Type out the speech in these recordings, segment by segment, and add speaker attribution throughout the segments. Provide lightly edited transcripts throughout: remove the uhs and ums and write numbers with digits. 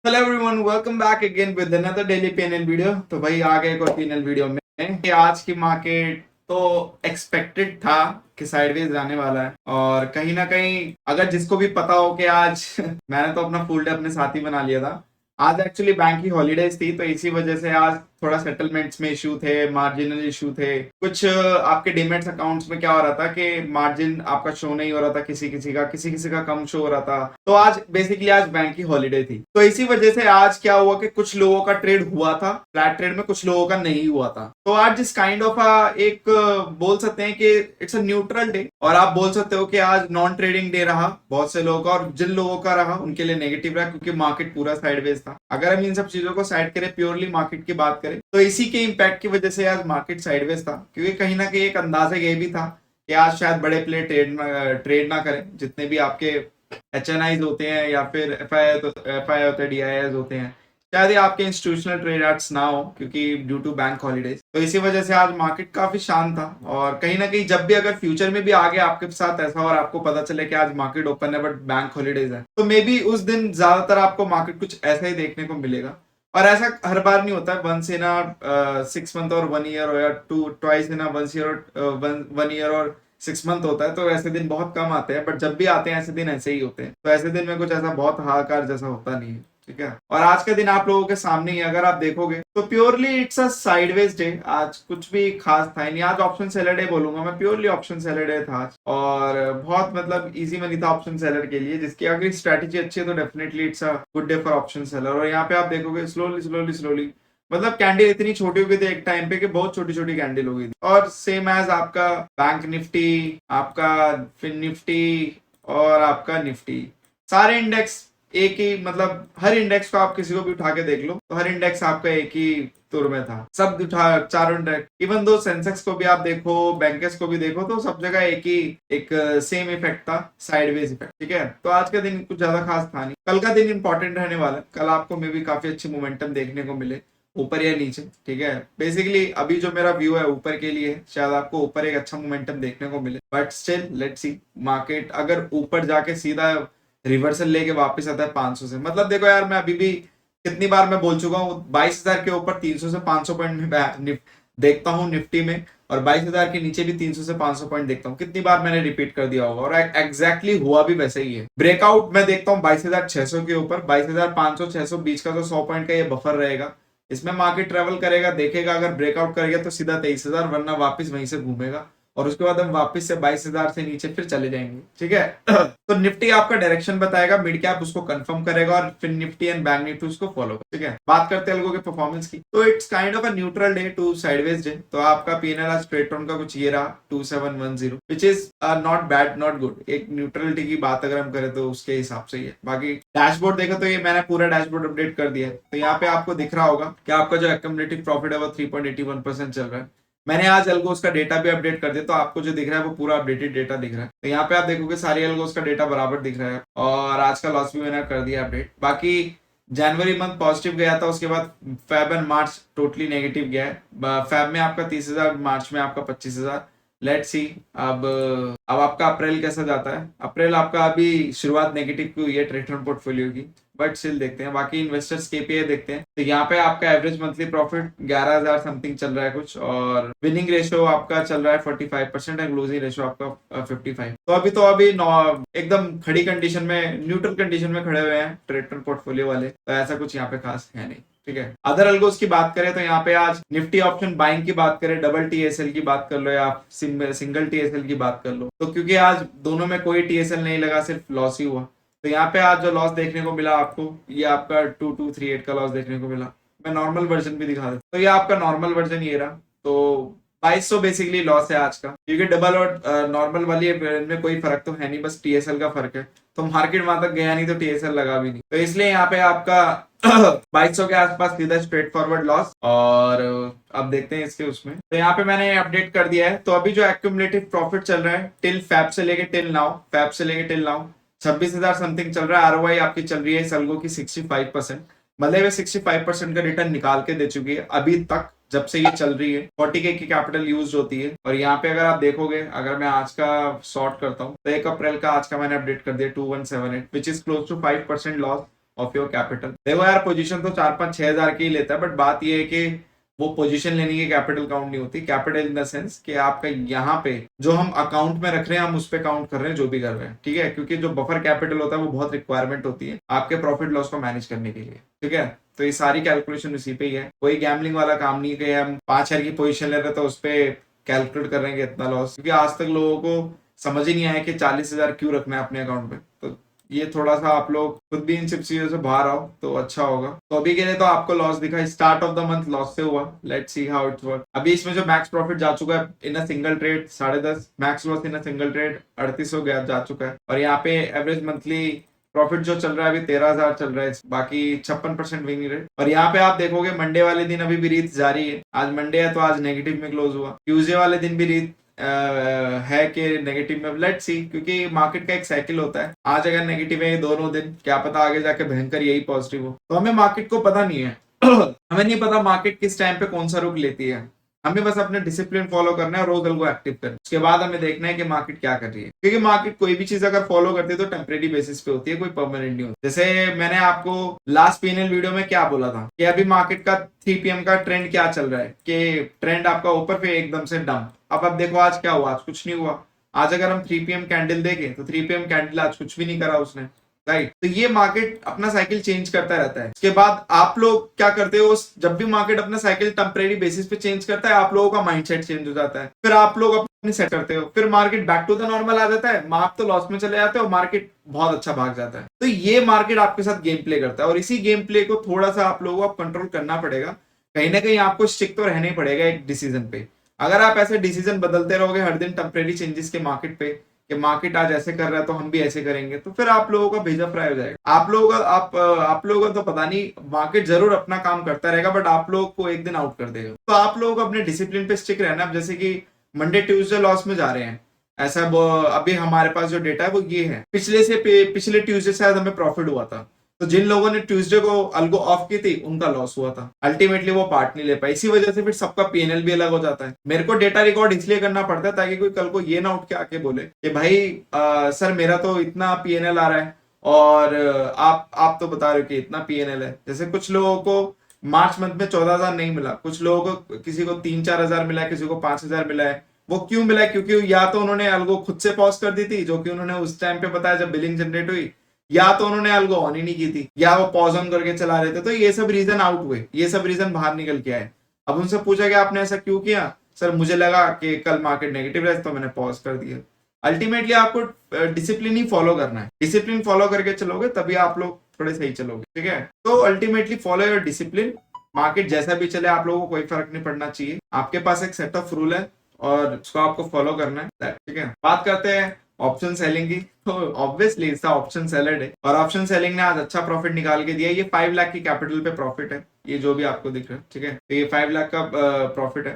Speaker 1: Hello everyone, welcome back again with another daily PNL video. तो भाई आ गए को पीएनएल वीडियो में कि आज की मार्केट तो एक्सपेक्टेड था कि साइडवेज जाने वाला है। और कहीं ना कहीं अगर जिसको भी पता हो कि आज मैंने तो अपना फुल डे अपने साथ ही बना लिया था। आज एक्चुअली बैंक की हॉलीडेज थी, तो इसी वजह से आज थोड़ा सेटलमेंट्स में इशू थे, मार्जिनल इशू थे कुछ। आपके डीमेट्स अकाउंट्स में क्या हो रहा था कि मार्जिन आपका शो नहीं हो रहा था, किसी किसी का कम शो हो रहा था। तो आज बेसिकली आज बैंक की हॉलीडे थी, तो इसी वजह से आज क्या हुआ कि कुछ लोगों का ट्रेड हुआ था फ्लैट ट्रेड में, कुछ लोगों का नहीं हुआ था। तो आज जिस काइंड ऑफ एक बोल सकते हैं कि इट्स अ न्यूट्रल डे, और आप बोल सकते हो कि आज नॉन ट्रेडिंग डे रहा बहुत से लोगों का, और जिन लोगों का रहा उनके लिए नेगेटिव रहा क्योंकि मार्केट पूरा साइडवेज था। अगर हम इन सब चीजों को साइड करें, प्योरली मार्केट की बात करें, तो इसी के इम्पैक्ट की वजह से आज मार्केट साइडवेज था। क्योंकि कहीं ना कहीं एक अंदाजा ये भी था कि आज शायद बड़े प्लेयर ट्रेड ना करें, जितने भी आपके एच होते हैं या फिर एफ आई होते हैं, डी होते हैं, शायद ये आपके इंस्टीट्यूशनल ट्रेडर्स ना हो क्योंकि ड्यू टू बैंक हॉलीडेज। तो इसी वजह से आज मार्केट काफी शांत था। और कहीं ना कहीं जब भी अगर फ्यूचर में भी आगे आपके साथ ऐसा और आपको पता चले कि आज मार्केट ओपन है बट बैंक हॉलीडेज है, तो मे बी उस दिन ज्यादातर आपको मार्केट कुछ ऐसा ही देखने को मिलेगा। और ऐसा हर बार नहीं होता है, वंस इन 6 मंथ और 1 ईयर, और या two twice in one year और 6 मंथ होता है। तो ऐसे दिन बहुत कम आते हैं, बट जब भी आते हैं ऐसे दिन ऐसे ही होते हैं। तो ऐसे दिन में कुछ ऐसा बहुत हाहाकार जैसा होता नहीं है, ठीक है। और आज का दिन आप लोगों के सामने ही अगर आप देखोगे तो purely it's a sideways day. आज कुछ भी खास था नहीं। आज ऑप्शन सेलर डे बोलूंगा मैं, प्योरली ऑप्शन सेलर डे था आज। और बहुत मतलब इजी मनी था ऑप्शन सेलर के लिए, जिसकी अगर स्ट्रेटेजी अच्छी है तो definitely it's a good day for option seller. और यहाँ पे आप देखोगे स्लोली स्लोली स्लोली मतलब कैंडल इतनी छोटी हो गई थी एक टाइम पे कि बहुत छोटी छोटी कैंडल हो गई थी। और सेम एज आपका बैंक निफ्टी, आपका फिन निफ्टी और आपका निफ्टी, सारे इंडेक्स एक ही, मतलब हर इंडेक्स को आप किसी को भी उठा के देख लो तो हर इंडेक्स आपका एक ही तुर में था। सब उठा चारों इंडेक्स, इवन दो सेंसेक्स को भी आप देखो, बैंकर्स को भी देखो, तो सब जगह एक ही एक सेम इफेक्ट था, साइडवेज इफेक्ट, ठीक है। तो आज का दिन कुछ ज्यादा खास था नहीं। कल का दिन इंपॉर्टेंट रहने वाला है। कल आपको मे भी काफी अच्छी मोमेंटम देखने को मिले, ऊपर या नीचे, ठीक है। बेसिकली अभी जो मेरा व्यू है ऊपर के लिए, शायद आपको ऊपर एक अच्छा मोमेंटम देखने को मिले, but still let's see. Market अगर ऊपर जाके सीधा रिवर्सल लेके वापस आता है 500 से, मतलब देखो यार, मैं अभी भी कितनी बार मैं बोल चुका हूँ, 22,000 के ऊपर 300 से 500 पॉइंट में देखता हूँ निफ्टी में, और 22,000 के नीचे भी 300 से 500 पॉइंट देखता हूँ। कितनी बार मैंने रिपीट कर दिया होगा, और एग्जैक्टली हुआ भी वैसे ही है। ब्रेकआउट मैं देखता हूँ 22,600 के ऊपर, 22,500 600 बीच का जो 100 पॉइंट का ये बफर रहेगा, इसमें मार्केट ट्रेवल करेगा, देखेगा, अगर ब्रेकआउट करेगा तो सीधा 23,000, वरना वापस वहीं से घूमेगा। और उसके बाद हम वापस से 22,000 से नीचे फिर चले जाएंगे, ठीक है। तो निफ्टी आपका डायरेक्शन बताएगा, मिड कैप उसको कंफर्म करेगा, और फिर निफ्टी एंड बैंक निफ्टी उसको फॉलो, ठीक है। बात करते हैं लोगों के परफॉर्मेंस की, तो it's kind of a neutral day to sideways day. तो आपका पीएनएल आज स्ट्रेट ऑन का कुछ ये रहा 2710, which is not bad not good. एक न्यूट्रलिटी की बात अगर हम करें तो उसके हिसाब से ही है। बाकी डैशबोर्ड देखो तो ये मैंने पूरा डैशबोर्ड अपडेट कर दिया है। तो यहाँ पे आपको दिख रहा होगा कि आपका जो एक्यूमुलेटिव प्रॉफिट है वो 3.81% चल रहा है। मैंने आज एल्गोस का डेटा भी अपडेट कर दिया, तो आपको जो दिख रहा है वो पूरा अपडेटेड डेटा दिख रहा है। तो यहाँ पे आप देखोगे सारी एल्गोस का डेटा बराबर दिख रहा है, और आज का लॉस भी मैंने कर दिया अपडेट। बाकी जनवरी मंथ पॉजिटिव गया था, उसके बाद Feb and March totally negative गया है। फेब में आपका 30,000, मार्च में आपका 25,000। लेट्स सी अब आपका अप्रैल कैसा जाता है। अप्रैल आपका अभी शुरुआत नेगेटिव की हुई है रिटर्न पोर्टफोलियो की, बट स्टिल देखते हैं। बाकी इन्वेस्टर्स केपीआई देखते हैं, तो यहाँ पे आपका एवरेज मंथली प्रॉफिट 11,000 समथिंग चल रहा है कुछ, और विनिंग रेशियो आपका चल रहा है 45% एंड लूजिंग रेशियो आपका 55। तो अभी एकदम खड़ी कंडीशन में, न्यूट्रल कंडीशन में खड़े हुए हैं ट्रेडर पोर्टफोलियो वाले। तो ऐसा कुछ यहाँ पे खास है नहीं, ठीक है। अदर अल्गोस की बात करें तो यहाँ पे आज निफ्टी ऑप्शन बाइंग की बात करें, डबल टीएसएल की बात कर लो या सिंगल टीएसएल की बात कर लो, तो क्योंकि आज दोनों में कोई टीएसएल नहीं लगा, सिर्फ लॉस ही हुआ। तो यहाँ पे आज जो लॉस देखने को मिला आपको, ये आपका 2238 का लॉस देखने को मिला। मैं नॉर्मल वर्जन भी दिखा देता, तो ये आपका नॉर्मल वर्जन ये रहा। तो 2200 बेसिकली लॉस है आज का, क्योंकि डबल और नॉर्मल वाली इनमें कोई फर्क तो है नहीं, बस टीएसएल का फर्क है। तो मार्केट वहां तक गया नहीं तो टीएसएल लगा भी नहीं, तो इसलिए यहाँ पे आपका 2200 के आसपास सीधा स्ट्रेट फॉरवर्ड लॉस। और अब देखते हैं इसके उसमें, तो यहाँ पे मैंने अपडेट कर दिया है। तो अभी जो एक्यूमुलेटिव प्रॉफिट चल रहा है टिल फैब से लेके टिल नाउ 26,000 समथिंग चल रहा है। आरओआई आपकी चल रही है सलगो की 65%, मतलब 65% का रिटर्न निकाल के दे चुकी है अभी तक, जब से ये चल रही है। 40K की कैपिटल यूज होती है। और यहाँ पे अगर आप देखोगे, अगर मैं आज का सॉर्ट करता हूँ तो 1 अप्रैल का आज का मैंने अपडेट कर दिया 2178, which is close to 5% loss. Of your capital. देखो यार पोजीशन तो 4-5-6 हज़ार की ही लेता है, बट बात ये है कि वो पोजीशन लेने की कैपिटल काउंट नहीं होती। कैपिटल इन द सेंस कि आपका यहाँ पे जो हम अकाउंट में रख रहे हैं हम उस पे काउंट कर रहे हैं जो भी कर रहे हैं, ठीक है। क्योंकि जो बफर कैपिटल होता है वो बहुत रिक्वायरमेंट होती है आपके प्रॉफिट लॉस को मैनेज करने के लिए, ठीक है। तो ये सारी कैलकुलेशन उसी पे ही है, कोई गैम्बलिंग वाला काम नहीं कि हम 5 हज़ार की पोजीशन ले रहे हैं तो उस पर कैलकुलेट कर रहे हैं इतना लॉस। क्योंकि आज तक लोगों को समझ ही नहीं आया कि 40,000 क्यों रखना है अपने अकाउंट में। तो ये थोड़ा सा आप लोग खुद भी इन सब चीजों से बाहर आओ तो अच्छा होगा। तो अभी के लिए तो आपको लॉस दिखा, start of the month loss से हुआ। Let's see how its work. अभी इसमें जो मैक्स प्रॉफिट जा चुका है in a single trade 10.5, max loss in a single trade 3800 गया जा चुका है। और यहाँ पे एवरेज मंथली प्रॉफिट जो चल रहा है अभी 13,000 चल रहा है, बाकी 56% विनिंग रेट। और यहाँ पे आप देखोगे मंडे वाले दिन अभी भी रीत जारी है। आज मंडे है तो आज नेगेटिव में क्लोज हुआ। ट्यूसडे वाले दिन भी रीत है कि नेगेटिव में। लेट्स सी, क्योंकि मार्केट का एक साइकिल होता है। आज अगर नेगेटिव है दोनों दिन, क्या पता आगे जाके भयंकर यही पॉजिटिव हो। तो हमें मार्केट को पता नहीं है हमें नहीं पता मार्केट किस टाइम पे कौन सा रुख लेती है। हमें बस अपने डिसिप्लिन फॉलो करना है, रोज को एक्टिव करना है। उसके बाद हमें देखना है कि मार्केट क्या कर रही है। क्योंकि मार्केट कोई भी चीज अगर फॉलो करती है तो टेम्परेरी बेसिस पे होती है, कोई परमानेंट नहीं होती। जैसे मैंने आपको लास्ट पीएनएल वीडियो में क्या बोला था कि अभी मार्केट का 3 PM का ट्रेंड क्या चल रहा है, कि ट्रेंड आपका ऊपर पे एकदम से डंप। अब देखो आज क्या हुआ, आज कुछ नहीं हुआ। आज अगर हम 3 PM कैंडल देखें तो 3 PM कैंडल आज कुछ भी नहीं करा उसने, राइट। तो ये मार्केट अपना साइकिल चेंज करता रहता है। उसके बाद आप लोग क्या करते हो, जब भी मार्केट अपना साइकिल टेम्परेरी बेसिस पे चेंज करता है आप लोगों का माइंडसेट चेंज हो जाता है। फिर आप लोग अपने सेट करते हो, फिर market back to the normal आ जाता है। आप तो लॉस में चले जाते हो, मार्केट बहुत अच्छा भाग जाता है। तो ये मार्केट आपके साथ गेम प्ले करता है और इसी गेम प्ले को थोड़ा सा आप लोगों को कंट्रोल करना पड़ेगा। कहीं ना कहीं आपको स्टिक तो रहना ही पड़ेगा एक डिसीजन पे। अगर आप ऐसे डिसीजन बदलते रहोगे हर दिन टेम्परेरी चेंजेस के मार्केट पे, कि मार्केट आज ऐसे कर रहा है तो हम भी ऐसे करेंगे, तो फिर आप लोगों का भेजा फ्राई हो जाएगा। आप लोगों का तो पता नहीं, मार्केट जरूर अपना काम करता रहेगा बट आप लोगों को एक दिन आउट कर देगा। तो आप लोगों को अपने डिसिप्लिन पे स्टिक रहना। अब जैसे कि मंडे ट्यूसडे लॉस में जा रहे हैं, ऐसा अभी हमारे पास जो डेटा है वो ये है। पिछले ट्यूसडे शायद हमें प्रॉफिट हुआ था, तो जिन लोगों ने ट्यूसडे को अल्गो ऑफ की थी उनका लॉस हुआ था। अल्टीमेटली वो पार्ट नहीं ले पाए, इसी वजह से फिर सबका पीएनएल भी अलग हो जाता है। मेरे को डेटा रिकॉर्ड इसलिए करना पड़ता है ताकि कोई कल को ये ना उठ के आके बोले कि भाई सर मेरा तो इतना पीएनएल आ रहा है और आप तो बता रहे हो कि इतना पीएनएल है। जैसे कुछ लोगों को मार्च मंथ में 14,000 नहीं मिला, कुछ लोगों को किसी को 3-4 हजार मिला है, किसी को 5,000 मिला है। वो क्यों मिला है? क्योंकि या तो उन्होंने अल्गो खुद से पॉज कर दी थी, जो कि उन्होंने उस टाइम पे बताया जब बिलिंग जनरेट हुई, या तो उन्होंने अल्गो ऑन ही नहीं की थी, या वो पॉज ऑन करके चला रहे थे। तो ये सब रीजन आउट हुए, ये सब रीजन बाहर निकल के आए। अब उनसे पूछा कि आपने ऐसा क्यों किया? सर मुझे लगा कि कल मार्केट नेगेटिव रहे तो मैंने पॉज कर दिया। अल्टीमेटली आपको डिसिप्लिन ही फॉलो करना है। डिसिप्लिन फॉलो करके चलोगे तभी आप लोग थोड़े सही चलोगे, ठीक है। तो ultimately follow your discipline. Market जैसा भी चले आप लोगों को कोई फर्क नहीं पड़ना चाहिए। आपके पास एक सेट ऑफ रूल है और उसको आपको फॉलो करना है, ठीक है। बात करते हैं ऑप्शन सेलिंग की। तो ऑब्वियसली इसका ऑप्शन सेलर है और ऑप्शन सेलिंग ने आज अच्छा प्रॉफिट निकाल के दिया। ये 5 लाख की कैपिटल पे प्रॉफिट है, ये जो भी आपको दिख रहा है, ठीक है। तो ये 5 लाख का प्रॉफिट है,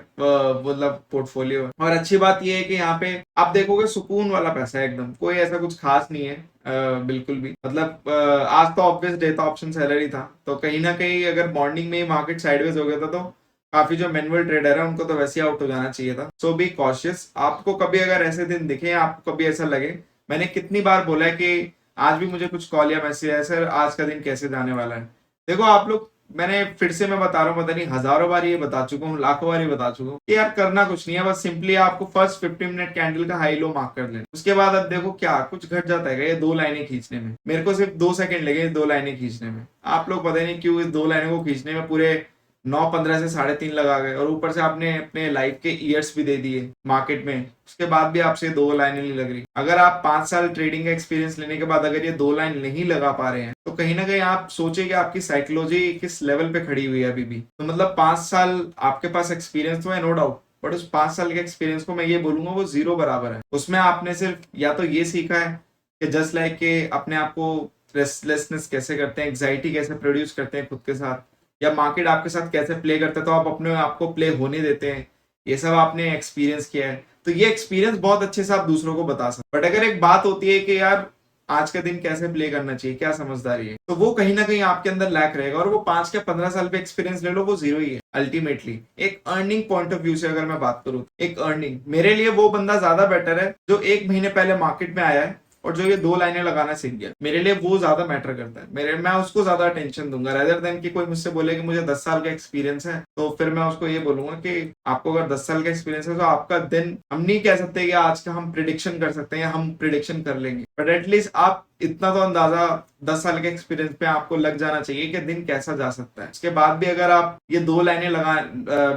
Speaker 1: मतलब पोर्टफोलियो है। और अच्छी बात ये है कि यहाँ पे आप देखोगे सुकून वाला पैसा है एकदम, कोई ऐसा कुछ खास नहीं है बिल्कुल भी। मतलब आज तो ऑब्वियस डे था, ऑप्शन सेलर ही था। तो कहीं ना कहीं अगर मॉर्निंग में ही मार्केट साइडवेज हो गया था तो काफी जो मैनुअल ट्रेडर है उनको तो वैसे ही आउट हो जाना चाहिए था। सो बी कॉशियस। आपको कभी अगर ऐसे दिन दिखे, आपको कभी ऐसा लगे, मैंने कितनी बार बोला है कि आज भी मुझे कुछ कॉल या मैसेज है, सर आज का दिन कैसे जाने वाला है। देखो आप लोग, मैंने फिर से मैं बता रहा हूँ, पता नहीं हजारों बार ये बता चुका हूँ, लाखों बार ये बता चुका हूँ कि यार करना कुछ नहीं है। बस सिंपली आपको फर्स्ट 15 मिनट कैंडल का हाई लो मार्क कर लेना। उसके बाद अब देखो क्या कुछ घट जाता है ये 2 लाइनें खींचने में। मेरे को सिर्फ 2 सेकंड लगे 2 लाइनें खींचने में। आप लोग पता नहीं क्यों इस 2 लाइनों को खींचने में पूरे 9:15 से 3:30 लगा गए और ऊपर से आपने अपने लाइफ के ईयर्स भी दे दिए मार्केट में। उसके बाद भी आपसे 2 लाइनें नहीं लग रही। अगर आप 5 साल ट्रेडिंग का एक्सपीरियंस लेने के बाद अगर ये 2 लाइन नहीं लगा पा रहे हैं तो कहीं ना कहीं आप सोचे कि आपकी साइकोलॉजी किस लेवल पे खड़ी हुई है अभी भी। तो मतलब 5 साल आपके पास एक्सपीरियंस तो है नो डाउट, बट उस 5 साल के एक्सपीरियंस को मैं ये बोलूंगा वो 0 बराबर है। उसमें आपने सिर्फ या तो ये सीखा है कि जस्ट लाइक के अपने आप को रेस्टलेसनेस कैसे करते हैं, एंग्जाइटी कैसे प्रोड्यूस करते हैं खुद के साथ, या मार्केट आपके साथ कैसे प्ले करता है तो आप अपने आप को प्ले होने देते हैं। ये सब आपने एक्सपीरियंस किया है, तो ये एक्सपीरियंस बहुत अच्छे से आप दूसरों को बता सकते। बट अगर एक बात होती है कि यार आज का दिन कैसे प्ले करना चाहिए, क्या समझदारी है, तो वो कहीं ना कहीं आपके अंदर लैक रहेगा। और वो 5 के 15 साल पे एक्सपीरियंस ले लो वो 0 ही है अल्टीमेटली। एक अर्निंग पॉइंट ऑफ व्यू से अगर मैं बात करूँ, एक अर्निंग मेरे लिए वो बंदा ज्यादा बेटर है जो 1 महीने पहले मार्केट में आया है और जो ये 2 लाइनें लगाना सीख गया, मेरे लिए वो ज्यादा मैटर करता है। मैं उसको ज्यादा अटेंशन दूंगा रेदर देन कि कोई मुझसे बोले कि मुझे 10 साल का एक्सपीरियंस है, तो फिर मैं उसको ये बोलूंगा कि आपको अगर 10 साल का एक्सपीरियंस है तो आपका दिन, हम नहीं कह सकते कि आज का हम प्रिडिक्शन कर सकते हैं या हम प्रिडिक्शन कर लेंगे, बट एटलीस्ट आप इतना तो अंदाजा 10 साल के एक्सपीरियंस पे आपको लग जाना चाहिए कि दिन कैसा जा सकता है। उसके बाद भी अगर आप ये 2 लाइनें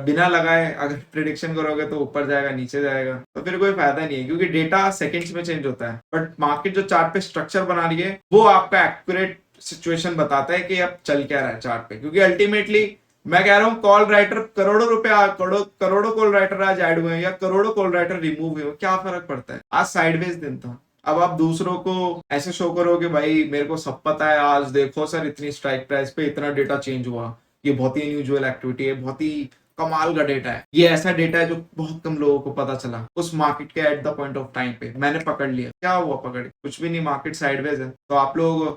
Speaker 1: बिना लगाए अगर प्रिडिक्शन करोगे तो ऊपर जाएगा नीचे जाएगा, तो फिर कोई फायदा नहीं है, क्योंकि डेटा सेकंड्स में चेंज होता है। बट मार्केट जो चार्ट पे स्ट्रक्चर बना रही है वो आपका एक्यूरेट सिचुएशन बताता है कि अब चल क्या रहा है चार्ट पे। क्योंकि अल्टीमेटली मैं कह रहा हूँ कॉल राइटर करोड़ों रुपए करोड़ों कॉल राइटर आज ऐड हुए हैं या करोड़ों कॉल राइटर रिमूव हुए, क्या फर्क पड़ता है। आज साइडवेज दिन था, अब आप दूसरों को ऐसे शो करो कि भाई मेरे को सब पता है, आज देखो सर इतनी स्ट्राइक प्राइस पे इतना डेटा चेंज हुआ, ये बहुत ही अनयूजुअल एक्टिविटी है, बहुत ही कमाल का डेटा है, ये ऐसा डेटा है जो बहुत कम लोगों को पता चला उस मार्केट के at the point of time पे, मैंने पकड़ लिया। क्या हुआ पकड़, कुछ भी नहीं, मार्केट साइडवेज है। तो आप लोग,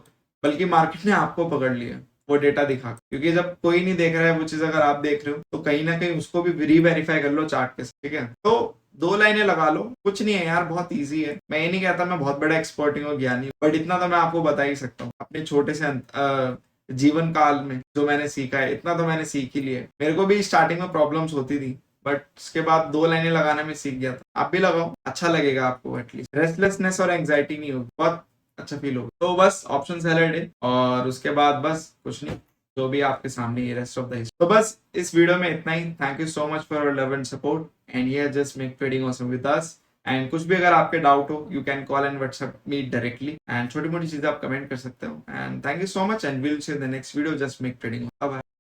Speaker 1: बल्कि मार्केट ने आपको पकड़ लिया वो डेटा दिखा, क्योंकि जब कोई नहीं देख रहा है वो चीज अगर आप देख रहे हो तो कहीं ना कहीं उसको भी रीवेरीफाई कर लो चार्ट के, ठीक है। तो 2 लाइनें लगा लो, कुछ नहीं है यार, बहुत इजी है। मैं ये नहीं कहता मैं बहुत बड़ा एक्सपर्टिंग और ज्ञानी हूँ, बट इतना तो मैं आपको बता ही सकता हूँ अपने छोटे से जीवन काल में जो मैंने सीखा है, इतना तो मैंने सीख ही लिया है। मेरे को भी स्टार्टिंग में प्रॉब्लम्स होती थी, बट उसके बाद 2 लाइनें लगाने में सीख गया था। आप भी लगाओ, अच्छा लगेगा आपको, एटलीस्ट रेस्टलेसनेस और एंग्जाइटी नहीं होगी, बहुत अच्छा फील होगा। तो बस ऑप्शन सैलड है और उसके बाद बस कुछ नहीं, जो भी आपके सामने ये रेस्ट ऑफ द हिस्ट्री। तो बस इस वीडियो में इतना ही। Thank you so much for your love and support and ये just make trading awesome with us. And कुछ भी अगर आपके डाउट हो you can call and WhatsApp me directly, and छोटी मोटी चीजें आप कमेंट कर सकते हो। And thank you so much and will see in the next video, just make trading. Bye bye.